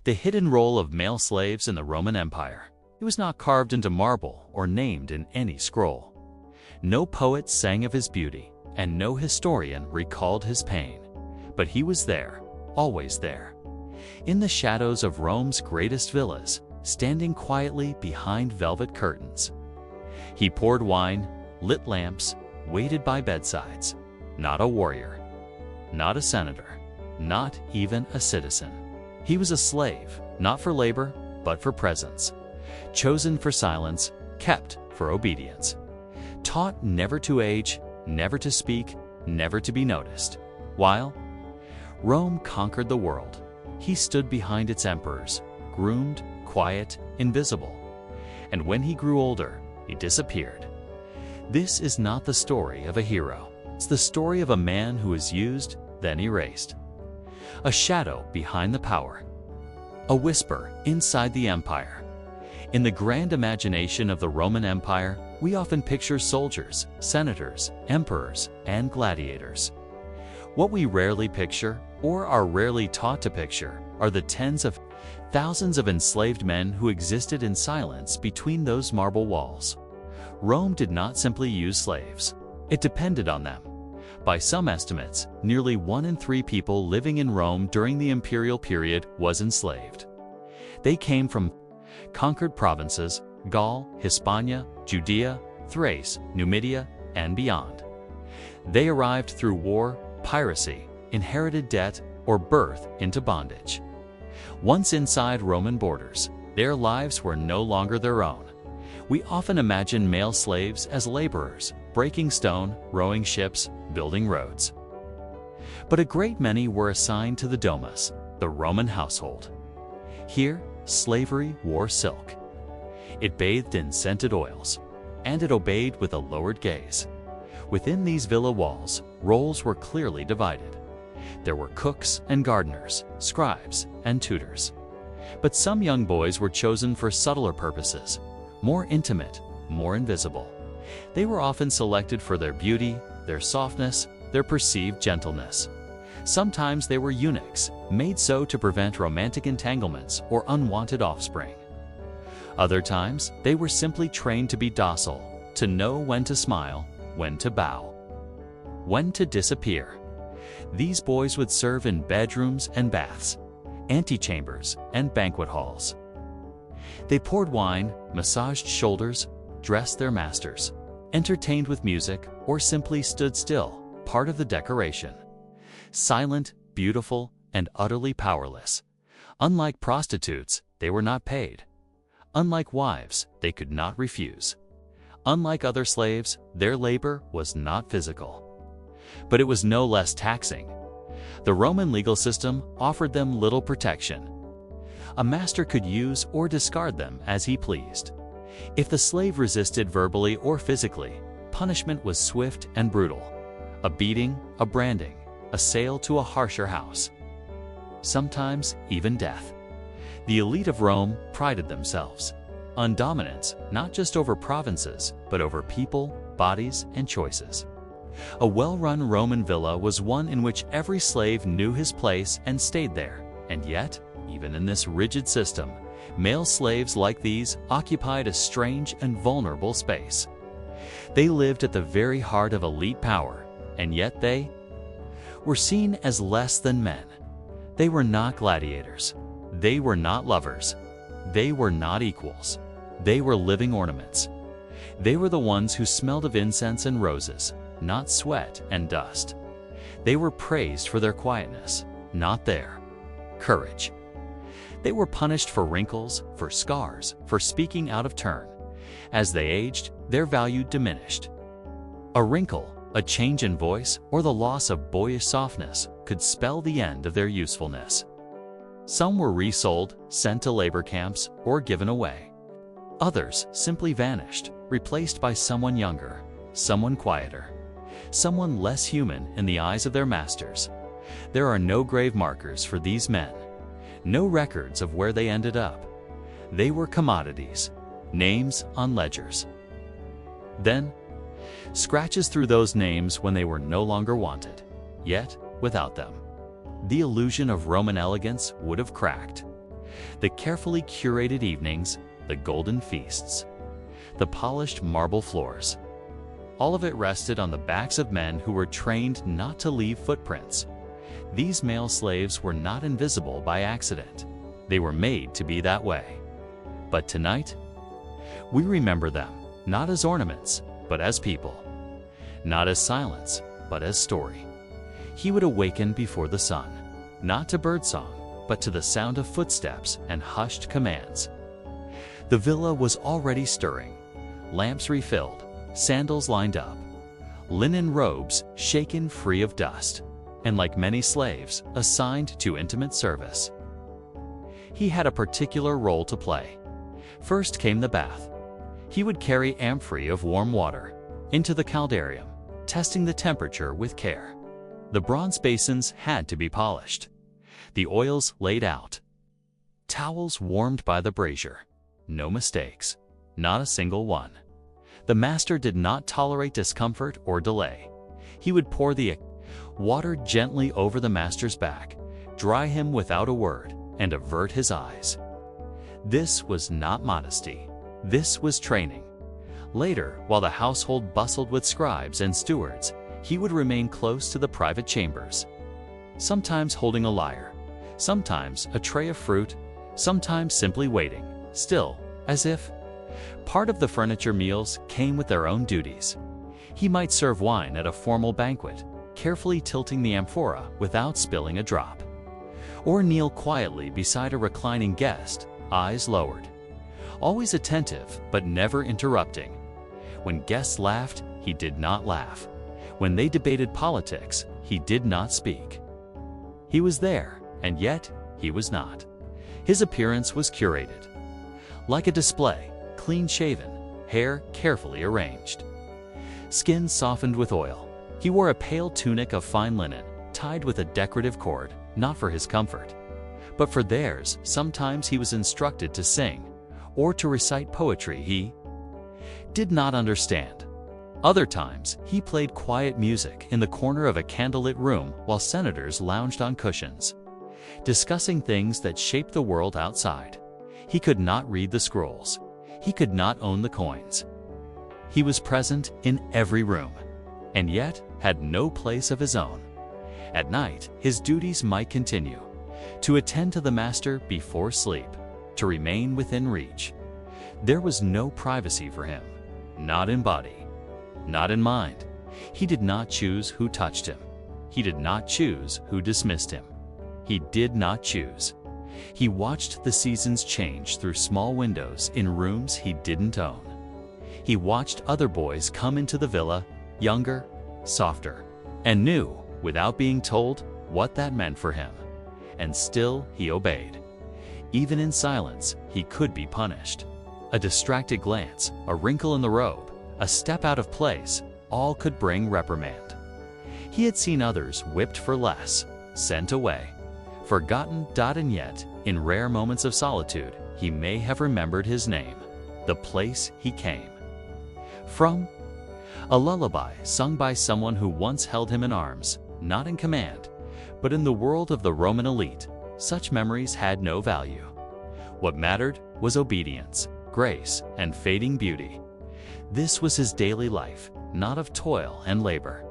The hidden role of male slaves in the Roman Empire. It was not carved into marble or named in any scroll. No poet sang of his beauty, and no historian recalled his pain. But he was there, always there. In the shadows of Rome's greatest villas, standing quietly behind velvet curtains. He poured wine, lit lamps, waited by bedsides. Not a warrior, not a senator, not even a citizen. He was a slave, not for labor, but for presence. Chosen for silence, kept for obedience. Taught never to age, never to speak, never to be noticed. While Rome conquered the world, he stood behind its emperors, groomed, quiet, invisible. And when he grew older, he disappeared. This is not the story of a hero. It's the story of a man who was used, then erased. A shadow behind the power. A whisper inside the empire. In the grand imagination of the Roman Empire, we often picture soldiers, senators, emperors, and gladiators. What we rarely picture, or are rarely taught to picture, are the tens of thousands of enslaved men who existed in silence between those marble walls. Rome did not simply use slaves. It depended on them. By some estimates, nearly 1 in 3 people living in Rome during the imperial period was enslaved. They came from conquered provinces, Gaul, Hispania, Judea, Thrace, Numidia, and beyond. They arrived through war, piracy, inherited debt, or birth into bondage. Once inside Roman borders, their lives were no longer their own. We often imagine male slaves as laborers, breaking stone, rowing ships, building roads. But a great many were assigned to the domus, the Roman household. Here, slavery wore silk. It bathed in scented oils, and it obeyed with a lowered gaze. Within these villa walls, roles were clearly divided. There were cooks and gardeners, scribes and tutors. But some young boys were chosen for subtler purposes, more intimate, more invisible. They were often selected for their beauty, their softness, their perceived gentleness. Sometimes they were eunuchs, made so to prevent romantic entanglements or unwanted offspring. Other times, they were simply trained to be docile, to know when to smile, when to bow, when to disappear. These boys would serve in bedrooms and baths, antechambers and banquet halls. They poured wine, massaged shoulders, dressed their masters, entertained with music, or simply stood still, part of the decoration. Silent, beautiful, and utterly powerless. Unlike prostitutes, they were not paid. Unlike wives, they could not refuse. Unlike other slaves, their labor was not physical. But it was no less taxing. The Roman legal system offered them little protection. A master could use or discard them as he pleased. If the slave resisted verbally or physically, punishment was swift and brutal. A beating, a branding, a sale to a harsher house. Sometimes even death. The elite of Rome prided themselves on dominance, not just over provinces, but over people, bodies, and choices. A well-run Roman villa was one in which every slave knew his place and stayed there. And yet, even in this rigid system, male slaves like these occupied a strange and vulnerable space. They lived at the very heart of elite power, and yet they were seen as less than men. They were not gladiators. They were not lovers. They were not equals. They were living ornaments. They were the ones who smelled of incense and roses, not sweat and dust. They were praised for their quietness, not their courage. They were punished for wrinkles, for scars, for speaking out of turn. As they aged, their value diminished. A wrinkle, a change in voice, or the loss of boyish softness could spell the end of their usefulness. Some were resold, sent to labor camps, or given away. Others simply vanished, replaced by someone younger, someone quieter, someone less human in the eyes of their masters. There are no grave markers for these men, no records of where they ended up. They were commodities, names on ledgers. Then, scratches through those names when they were no longer wanted. Yet, without them, the illusion of Roman elegance would have cracked. The carefully curated evenings, the golden feasts, the polished marble floors. All of it rested on the backs of men who were trained not to leave footprints. These male slaves were not invisible by accident. They were made to be that way. But tonight, we remember them, not as ornaments, but as people. Not as silence, but as story. He would awaken before the sun, not to birdsong, but to the sound of footsteps and hushed commands. The villa was already stirring, lamps refilled, sandals lined up, linen robes shaken free of dust, and like many slaves, assigned to intimate service. He had a particular role to play. First came the bath. He would carry amphorae of warm water into the caldarium, testing the temperature with care. The bronze basins had to be polished, the oils laid out, towels warmed by the brazier. No mistakes, not a single one. The master did not tolerate discomfort or delay. He would pour the water gently over the master's back, dry him without a word, and avert his eyes. This was not modesty. This was training. Later, while the household bustled with scribes and stewards, he would remain close to the private chambers, sometimes holding a lyre, sometimes a tray of fruit, sometimes simply waiting, still, as if part of the furniture meals came with their own duties. He might serve wine at a formal banquet, carefully tilting the amphora without spilling a drop, or kneel quietly beside a reclining guest, eyes lowered, always attentive but never interrupting. When guests laughed, he did not laugh. When they debated politics, he did not speak. He was there, and yet he was not. His appearance was curated. Like a display, clean-shaven, hair carefully arranged, skin softened with oil. He wore a pale tunic of fine linen, tied with a decorative cord, not for his comfort, but for theirs. Sometimes he was instructed to sing or to recite poetry he did not understand. Other times, he played quiet music in the corner of a candlelit room while senators lounged on cushions, discussing things that shaped the world outside. He could not read the scrolls. He could not own the coins. He was present in every room, and yet had no place of his own. At night, his duties might continue: to attend to the master before sleep, to remain within reach. There was no privacy for him, not in body, not in mind. He did not choose who touched him. He did not choose who dismissed him. He did not choose. He watched the seasons change through small windows in rooms he didn't own. He watched other boys come into the villa, younger, softer, and knew, without being told, what that meant for him. And still he obeyed. Even in silence, he could be punished. A distracted glance, a wrinkle in the robe, a step out of place, all could bring reprimand. He had seen others whipped for less, sent away, forgotten. And yet, in rare moments of solitude, he may have remembered his name, the place he came from. A lullaby sung by someone who once held him in arms, not in command, but in the world of the Roman elite. Such memories had no value. What mattered was obedience, grace, and fading beauty. This was his daily life, not of toil and labor,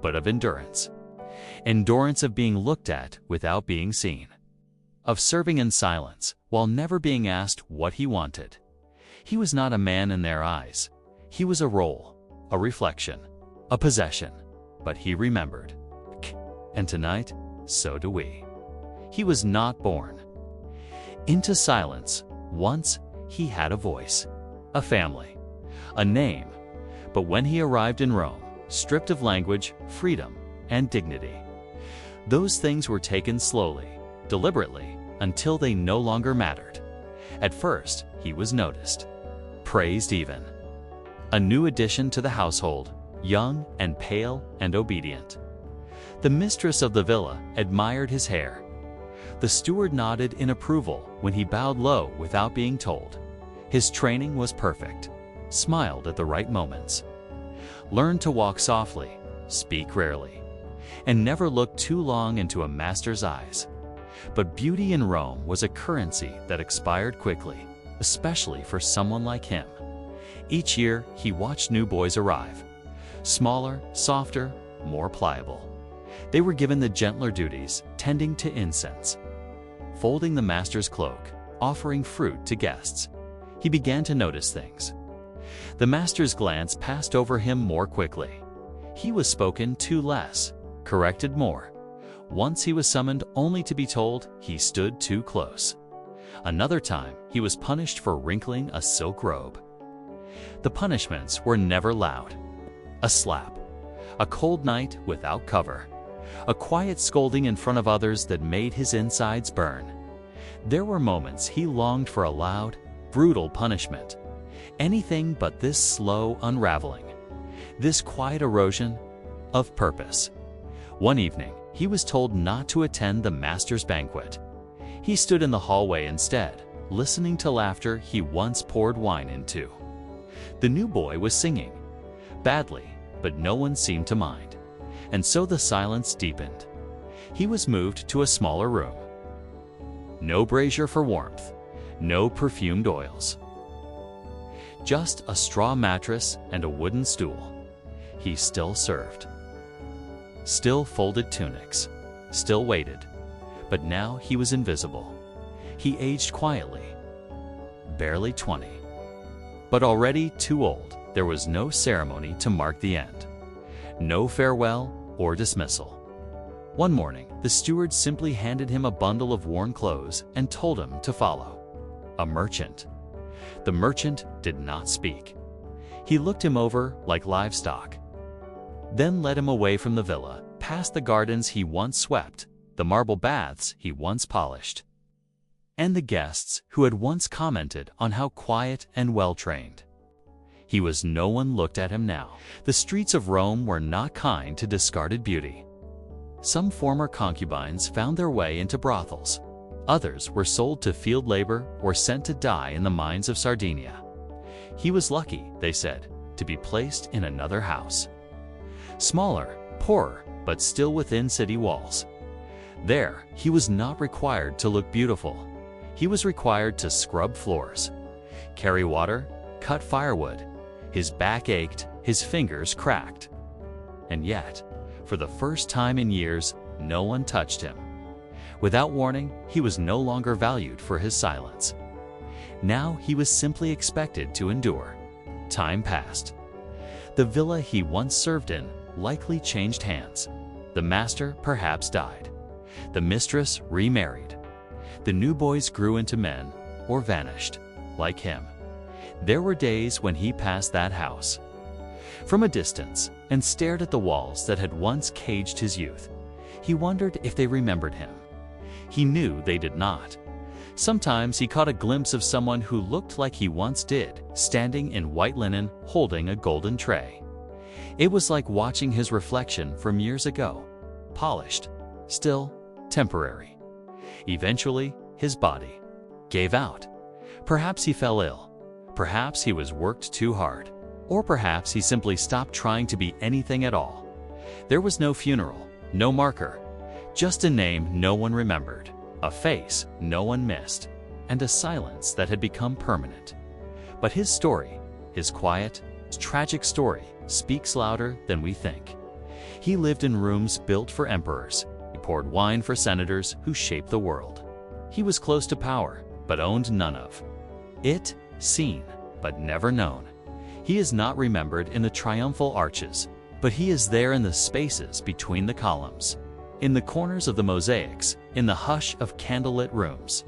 but of endurance. Endurance of being looked at without being seen, of serving in silence while never being asked what he wanted. He was not a man in their eyes. He was a role, a reflection, a possession, but he remembered. And tonight, so do we. He was not born into silence. Once he had a voice, a family, a name. But when he arrived in Rome, stripped of language, freedom, and dignity, those things were taken slowly, deliberately, until they no longer mattered. At first, he was noticed, praised even. A new addition to the household, young and pale and obedient. The mistress of the villa admired his hair. The steward nodded in approval when he bowed low without being told. His training was perfect, smiled at the right moments, learned to walk softly, speak rarely, and never look too long into a master's eyes. But beauty in Rome was a currency that expired quickly, especially for someone like him. Each year, he watched new boys arrive. Smaller, softer, more pliable. They were given the gentler duties, tending to incense, folding the master's cloak, offering fruit to guests. He began to notice things. The master's glance passed over him more quickly. He was spoken to less, corrected more. Once he was summoned only to be told he stood too close. Another time, he was punished for wrinkling a silk robe. The punishments were never loud. A slap, a cold night without cover, a quiet scolding in front of others that made his insides burn. There were moments he longed for a loud, brutal punishment. Anything but this slow unraveling, this quiet erosion of purpose. One evening, he was told not to attend the master's banquet. He stood in the hallway instead, listening to laughter he once poured wine into. The new boy was singing, badly, but no one seemed to mind. And so the silence deepened. He was moved to a smaller room. No brazier for warmth, no perfumed oils. Just a straw mattress and a wooden stool. He still served. Still folded tunics. Still waited. But now he was invisible. He aged quietly. Barely 20. But already too old. There was no ceremony to mark the end. No farewell or dismissal. One morning, the steward simply handed him a bundle of worn clothes and told him to follow. A merchant. The merchant did not speak. He looked him over like livestock, then led him away from the villa, past the gardens he once swept, the marble baths he once polished, and the guests who had once commented on how quiet and well-trained. He was. No one looked at him now. The streets of Rome were not kind to discarded beauty. Some former concubines found their way into brothels. Others were sold to field labor or sent to die in the mines of Sardinia. He was lucky, they said, to be placed in another house. Smaller, poorer, but still within city walls. There, he was not required to look beautiful. He was required to scrub floors, carry water, cut firewood. His back ached, his fingers cracked. And yet, for the first time in years, no one touched him. Without warning, he was no longer valued for his silence. Now he was simply expected to endure. Time passed. The villa he once served in likely changed hands. The master perhaps died. The mistress remarried. The new boys grew into men or vanished, like him. There were days when he passed that house from a distance and stared at the walls that had once caged his youth. He wondered if they remembered him. He knew they did not. Sometimes he caught a glimpse of someone who looked like he once did, standing in white linen, holding a golden tray. It was like watching his reflection from years ago, polished, still, temporary. Eventually, his body gave out. Perhaps he fell ill. Perhaps he was worked too hard. Or perhaps he simply stopped trying to be anything at all. There was no funeral, no marker, just a name no one remembered, a face no one missed, and a silence that had become permanent. But his story, his quiet, tragic story, speaks louder than we think. He lived in rooms built for emperors. He poured wine for senators who shaped the world. He was close to power, but owned none of it, seen, but never known. He is not remembered in the triumphal arches, but he is there in the spaces between the columns, in the corners of the mosaics, in the hush of candlelit rooms.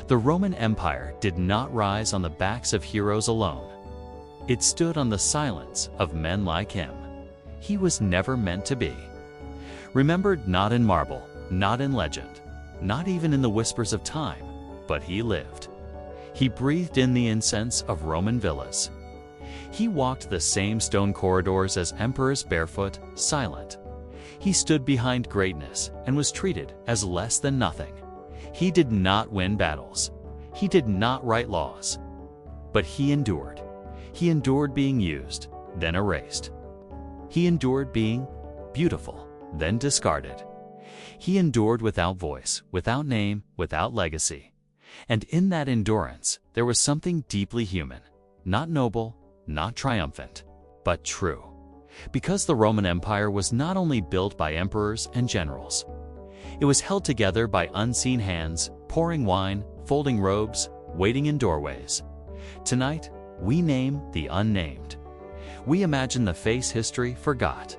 The Roman Empire did not rise on the backs of heroes alone. It stood on the silence of men like him. He was never meant to be remembered, not in marble, not in legend, not even in the whispers of time, but he lived. He breathed in the incense of Roman villas. He walked the same stone corridors as emperors barefoot, silent. He stood behind greatness and was treated as less than nothing. He did not win battles. He did not write laws. But he endured. He endured being used, then erased. He endured being beautiful, then discarded. He endured without voice, without name, without legacy. And in that endurance, there was something deeply human, not noble, not triumphant, but true. Because the Roman Empire was not only built by emperors and generals. It was held together by unseen hands, pouring wine, folding robes, waiting in doorways. Tonight, we name the unnamed. We imagine the face history forgot.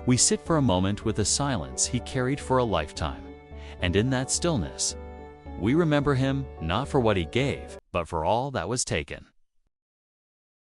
We sit for a moment with the silence he carried for a lifetime. And in that stillness, we remember him not for what he gave, but for all that was taken.